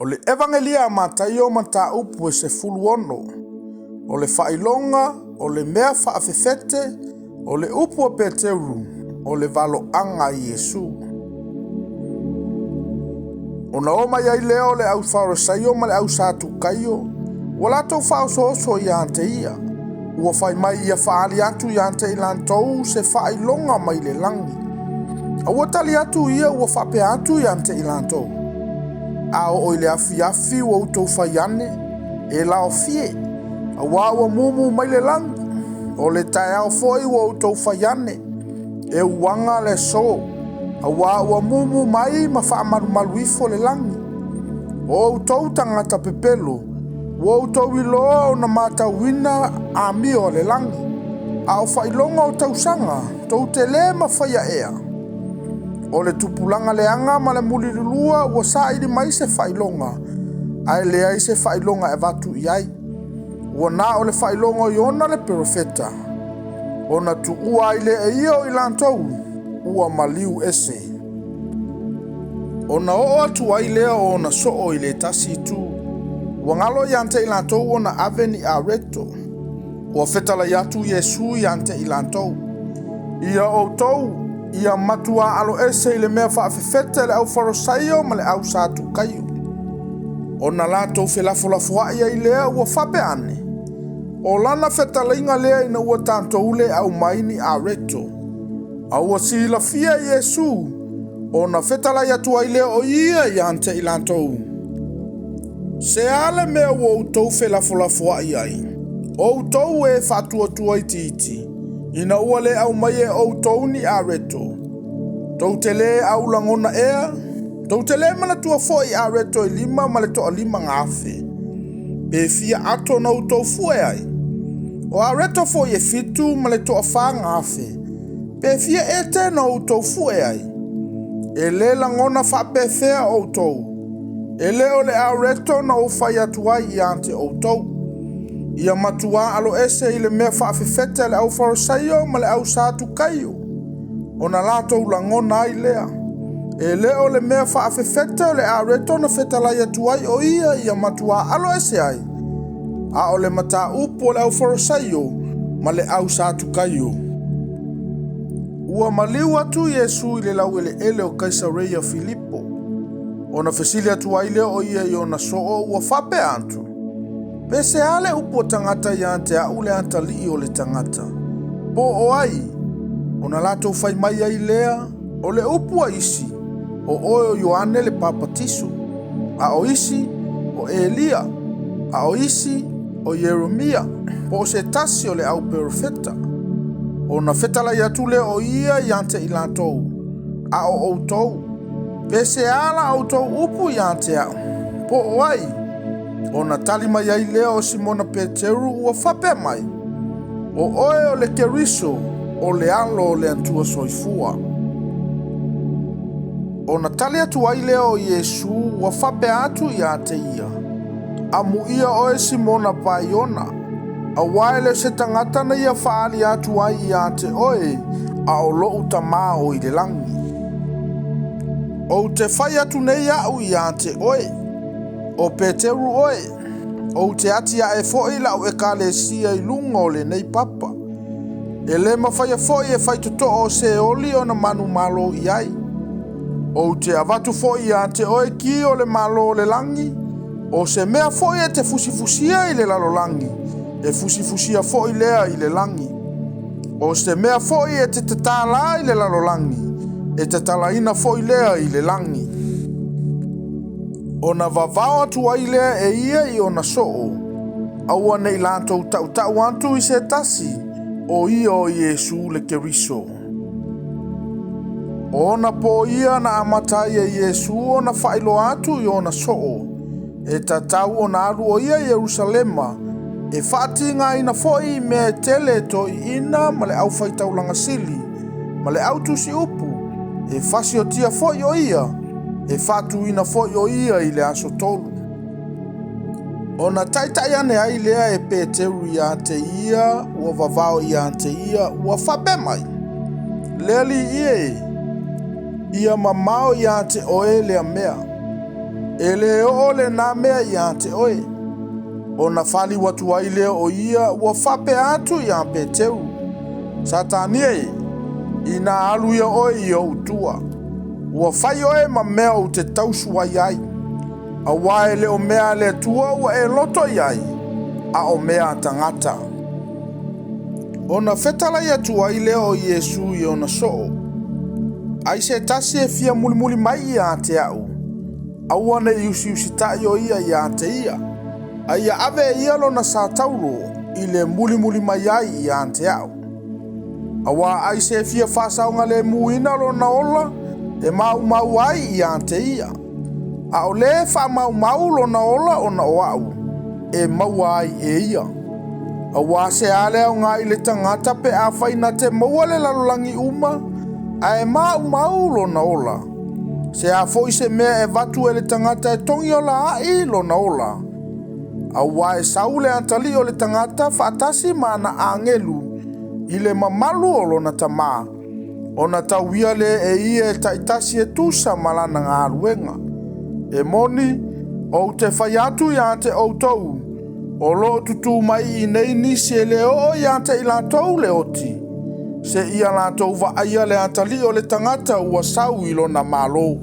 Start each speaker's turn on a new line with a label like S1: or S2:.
S1: O le evangelia a matai o mata upu e se fuluono. O le whailonga, o le mea whaafefete, o le upu o Peteru, o le valo anga i Yesu. O na oma iai leo le au whaorasaio ma le au sātu kaio, wala tau whaososo i ante ia. Ua whai mai ia whaali atu i ante ilantou se whailonga mai le langi. A ua tali atu ia ua whape atu i ante ilantou. A o ile afi ua utou whaiane, e lao fie. A wawa mumu mai le langi. O le tae au foi ua utou whaiane, e uanga le so. A wawa mumu mai ma wha maru ifo le langi. O utou tangata pepelo, ua utou iloa o na matauina a mio le langi. A o whailonga o tausanga, tou te le ma whaia ea. O le tupulanga leanga ma le mulilulua ua sa ili mai se whailonga. Ai lea i se whailonga e vatu iai. Ua na o le whailonga i ona le profeta. O na tu ua i le e ia o ilantou, ua maliu ese. O na o atu ai lea o na soo i le tasi tu. Ua ngalo i ante ilantou o na aveni a reto. Ua fetala i atu Yesu i ante ilantou. Ia o tou, ia matua alo ese i le mea whaafefete le au wharosaio ma le au sātu kaio. O na lātou whelafolafoa ia i lea ua whape ane. O lana whetalainga lea ina ua tātou le au maini a reto. A ua sila fia Yesu, o na whetala i atua i lea o ia i ante i lātou. Se ale mea ua utou whelafolafoa iai. O utou e whatuatua i titi. Ina ua le au mai e o touni a reto. Tau te le au langona ea. Tau te le mana tua foi a reto i lima ma le toa lima ngafe. Pe fia ato na utou fue ai. O a reto foi e fitu ma le toa wha ngafe. Pe fia ete na utou fue ai. E le langona wha pe fea o tou. E le o le a reto na ufai atuai i ante o tou. Ia matua alo ese i le mea whaafefete le au wharosaio ma le au sātu kaio. O na lātou langona ai lea. E leo le mea whaafefete o le a reto na whetalai atuai o ia matua alo ese ai. A o le mata upo le au wharosaio ma le au sātu kaio. Ua maliu atu Yesu i le lau ele o Kaisareia Filipo. O na whesili atuai leo o ia i o na soo ua whape antu. Pe se ale upo tangata i ante a ule antali o le tangata. Po o ai, o na lato whai mai ai lea, o le upu a isi, o oe o Ioane le papatisu, a o isi, o Elia, a o isi, o Jeremia, po se tasi o le au profeta. O na fetala i atu le o ia i ante i latou, a o outou. Pe se ala outou upu i ante a, po o ai, o na tali mai ai lea o Simona Peteru ua whape mai. O oe o le keriso o le alo o le antua soifua. O na tali atu ai lea o Yesu ua whape atu i ate ia. Amu ia oe Simona Paiona. A waele se tangata na ia whaali atu ai i ate oe a o lo utama o i le langi. O te whai atu nei au i ate oe. O Peteru oe, o te atia e foi lau e kale sia i lunga o le nei papa. E le mawhai e foi e whai tuto o se oli o na manu malo i ai. O te avatu foi i ante oe ki o le malo o le langi. O se mea foi e te fusifusia i le lalo langi. E fusifusia foi lea i le langi. O se mea foi e te tatala i le lalo langi. E te talaina foi lea i le langi. O na vavao atu ai lea e ia i o na soo. Aua nei lātou tau antu i se tasi. O ia o Yesu le keriso. O na po ia na amatai e Yesu o na whailo atu i o na soo. E tatau o na aru o ia Jerusalema. E whaatinga ina foi me tele to i ina ma le au whaitaulanga sili. Ma le au tusi upu. E whasi o tia foi o ia. E fatu ina foi o ia i le aso tolu. O na taitai ane ai lea e Peteru i ante ia, ua vavao i ante ia, ua whape mai. Leli ia mamao i ante oe lea mea. e le o le nā mea ia te oe. O na whali watu ai leo o ia ua whape atu ia pe teu. Sa tānia i nā alu ia oe i o utua. Ua whai oe ma mea o te tausu ai ai. A wae le o mea le tua ua e loto ai. A o mea tangata. O na whetala ia tua i leo o Iesu i o na soo. Ai se tasi e fia muli mai ia te au. Aua ne iusi tai o ia ia te ia. Ai ave ia lo na sa tauro i le muli mai ai ia te au. Awa ai se fia whasaunga le muina lo na ola e mau ai ia te ia. A o le wha mau lo na ola o na oau e mau ai e ia. Awa se ale o ngā i le tangata pe a whaina te maua le lalolangi uma a e mau lo na ola. Se a foi se mea e vatu e le tangata e tongi o la ai lo na ola. Awa e saule antali o le tangata whaatasi mana angelu i le mamalu o lo na tama. O na tauia le e ia e taitasi e tusa malana ngā ruenga. E moni, o te whai atu ia te outou. O lo tutu mai i nei nisi e le o ia te i lātou le oti. Se ia lātou va aia le antali o le tangata ua sau i lo na malo.